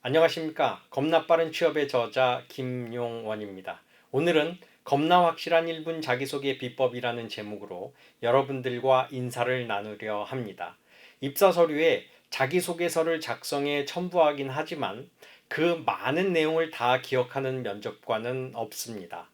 안녕하십니까. 겁나 빠른 취업의 저자 김용원입니다. 오늘은 겁나 확실한 1분 자기소개 비법이라는 제목으로 여러분들과 인사를 나누려 합니다. 입사 서류에 자기소개서를 작성해 첨부하긴 하지만 그 많은 내용을 다 기억하는 면접관은 없습니다.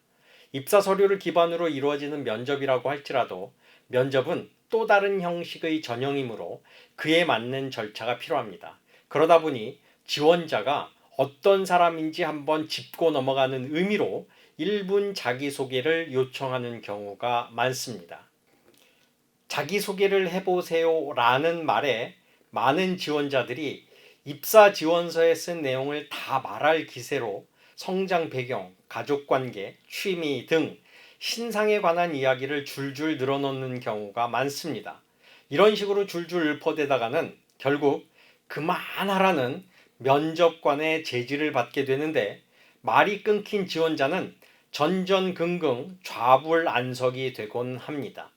입사 서류를 기반으로 이루어지는 면접이라고 할지라도 면접은 또 다른 형식의 전형이므로 그에 맞는 절차가 필요합니다. 그러다 보니 지원자가 어떤 사람인지 한번 짚고 넘어가는 의미로 1분 자기소개를 요청하는 경우가 많습니다. 자기소개를 해보세요 라는 말에 많은 지원자들이 입사 지원서에 쓴 내용을 다 말할 기세로 성장 배경, 가족관계, 취미 등 신상에 관한 이야기를 줄줄 늘어놓는 경우가 많습니다. 이런 식으로 줄줄 읊어대다가는 결국 그만하라는 면접관의 제지를 받게 되는데 말이 끊긴 지원자는 전전긍긍 좌불안석이 되곤 합니다.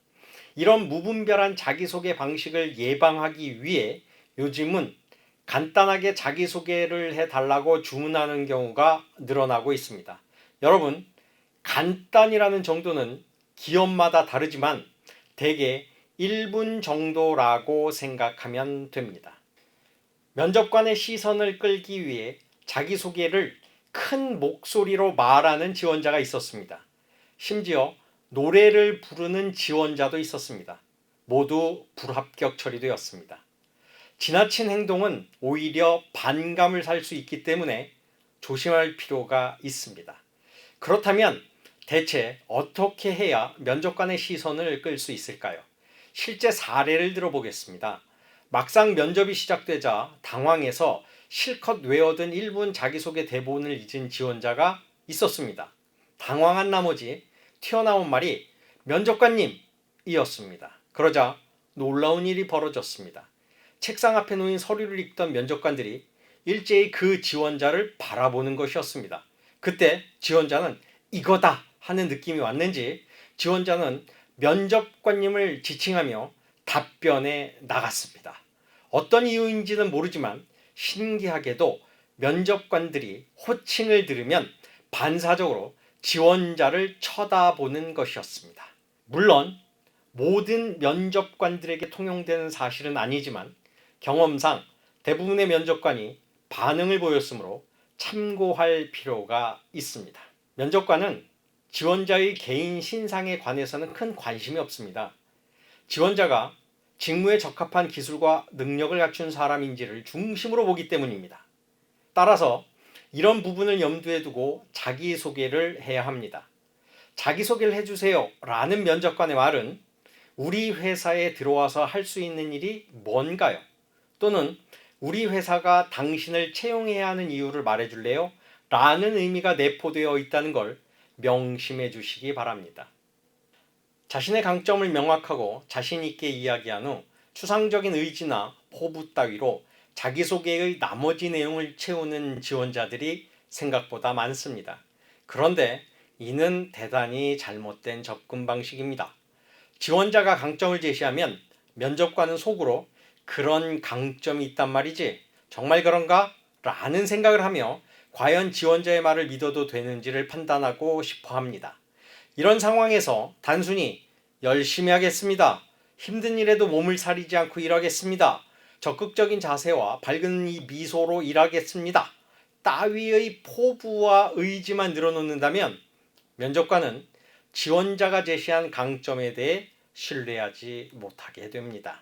이런 무분별한 자기소개 방식을 예방하기 위해 요즘은 간단하게 자기소개를 해달라고 주문하는 경우가 늘어나고 있습니다. 여러분, 간단이라는 정도는 기업마다 다르지만 대개 1분 정도라고 생각하면 됩니다. 면접관의 시선을 끌기 위해 자기소개를 큰 목소리로 말하는 지원자가 있었습니다. 심지어 노래를 부르는 지원자도 있었습니다. 모두 불합격 처리되었습니다. 지나친 행동은 오히려 반감을 살 수 있기 때문에 조심할 필요가 있습니다. 그렇다면 대체 어떻게 해야 면접관의 시선을 끌 수 있을까요? 실제 사례를 들어보겠습니다. 막상 면접이 시작되자 당황해서 실컷 외워둔 1분 자기소개 대본을 잊은 지원자가 있었습니다. 당황한 나머지 튀어나온 말이 면접관님이었습니다. 그러자 놀라운 일이 벌어졌습니다. 책상 앞에 놓인 서류를 읽던 면접관들이 일제히 그 지원자를 바라보는 것이었습니다. 그때 지원자는 이거다 하는 느낌이 왔는지 지원자는 면접관님을 지칭하며 답변에 나갔습니다. 어떤 이유인지는 모르지만 신기하게도 면접관들이 호칭을 들으면 반사적으로 지원자를 쳐다보는 것이었습니다. 물론 모든 면접관들에게 통용되는 사실은 아니지만 경험상 대부분의 면접관이 반응을 보였으므로 참고할 필요가 있습니다. 면접관은 지원자의 개인 신상에 관해서는 큰 관심이 없습니다. 지원자가 직무에 적합한 기술과 능력을 갖춘 사람인지를 중심으로 보기 때문입니다. 따라서 이런 부분을 염두에 두고 자기소개를 해야 합니다. 자기소개를 해주세요 라는 면접관의 말은 우리 회사에 들어와서 할 수 있는 일이 뭔가요? 또는 우리 회사가 당신을 채용해야 하는 이유를 말해줄래요? 라는 의미가 내포되어 있다는 걸 명심해 주시기 바랍니다. 자신의 강점을 명확하고 자신 있게 이야기한 후 추상적인 의지나 포부 따위로 자기소개의 나머지 내용을 채우는 지원자들이 생각보다 많습니다. 그런데 이는 대단히 잘못된 접근 방식입니다. 지원자가 강점을 제시하면 면접관은 속으로 그런 강점이 있단 말이지 정말 그런가? 라는 생각을 하며 과연 지원자의 말을 믿어도 되는지를 판단하고 싶어 합니다. 이런 상황에서 단순히 열심히 하겠습니다. 힘든 일에도 몸을 사리지 않고 일하겠습니다. 적극적인 자세와 밝은 이 미소로 일하겠습니다. 따위의 포부와 의지만 늘어놓는다면 면접관은 지원자가 제시한 강점에 대해 신뢰하지 못하게 됩니다.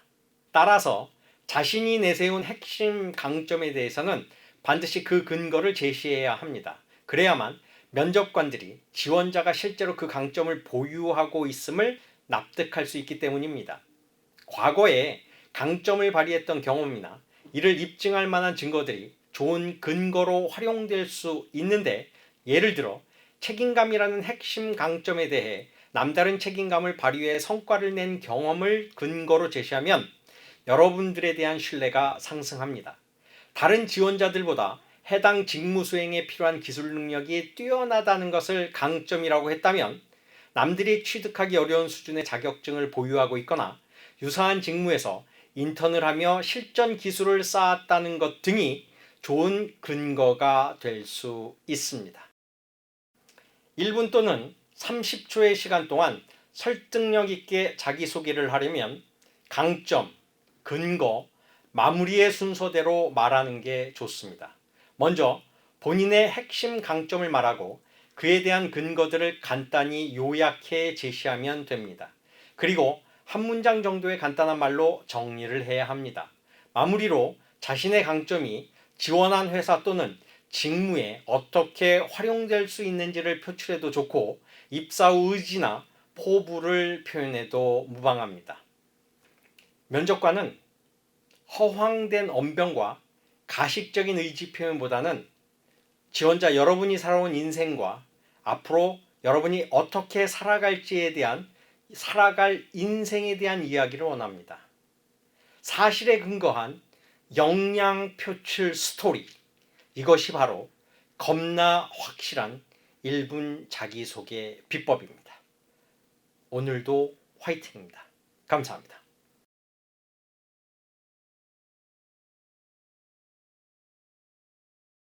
따라서 자신이 내세운 핵심 강점에 대해서는 반드시 그 근거를 제시해야 합니다. 그래야만 면접관들이 지원자가 실제로 그 강점을 보유하고 있음을 납득할 수 있기 때문입니다. 과거에 강점을 발휘했던 경험이나 이를 입증할 만한 증거들이 좋은 근거로 활용될 수 있는데 예를 들어 책임감이라는 핵심 강점에 대해 남다른 책임감을 발휘해 성과를 낸 경험을 근거로 제시하면 여러분들에 대한 신뢰가 상승합니다. 다른 지원자들보다 해당 직무 수행에 필요한 기술 능력이 뛰어나다는 것을 강점이라고 했다면 남들이 취득하기 어려운 수준의 자격증을 보유하고 있거나 유사한 직무에서 인턴을 하며 실전 기술을 쌓았다는 것 등이 좋은 근거가 될 수 있습니다. 1분 또는 30초의 시간 동안 설득력 있게 자기소개를 하려면 강점, 근거, 마무리의 순서대로 말하는 게 좋습니다. 먼저 본인의 핵심 강점을 말하고 그에 대한 근거들을 간단히 요약해 제시하면 됩니다. 그리고 한 문장 정도의 간단한 말로 정리를 해야 합니다. 마무리로 자신의 강점이 지원한 회사 또는 직무에 어떻게 활용될 수 있는지를 표출해도 좋고 입사 후 의지나 포부를 표현해도 무방합니다. 면접관은 허황된 언변과 가식적인 의지 표현보다는 지원자 여러분이 살아온 인생과 앞으로 여러분이 어떻게 살아갈지에 대한 살아갈 인생에 대한 이야기를 원합니다. 사실에 근거한 역량 표출 스토리, 이것이 바로 겁나 확실한 1분 자기소개 비법입니다. 오늘도 화이팅입니다. 감사합니다.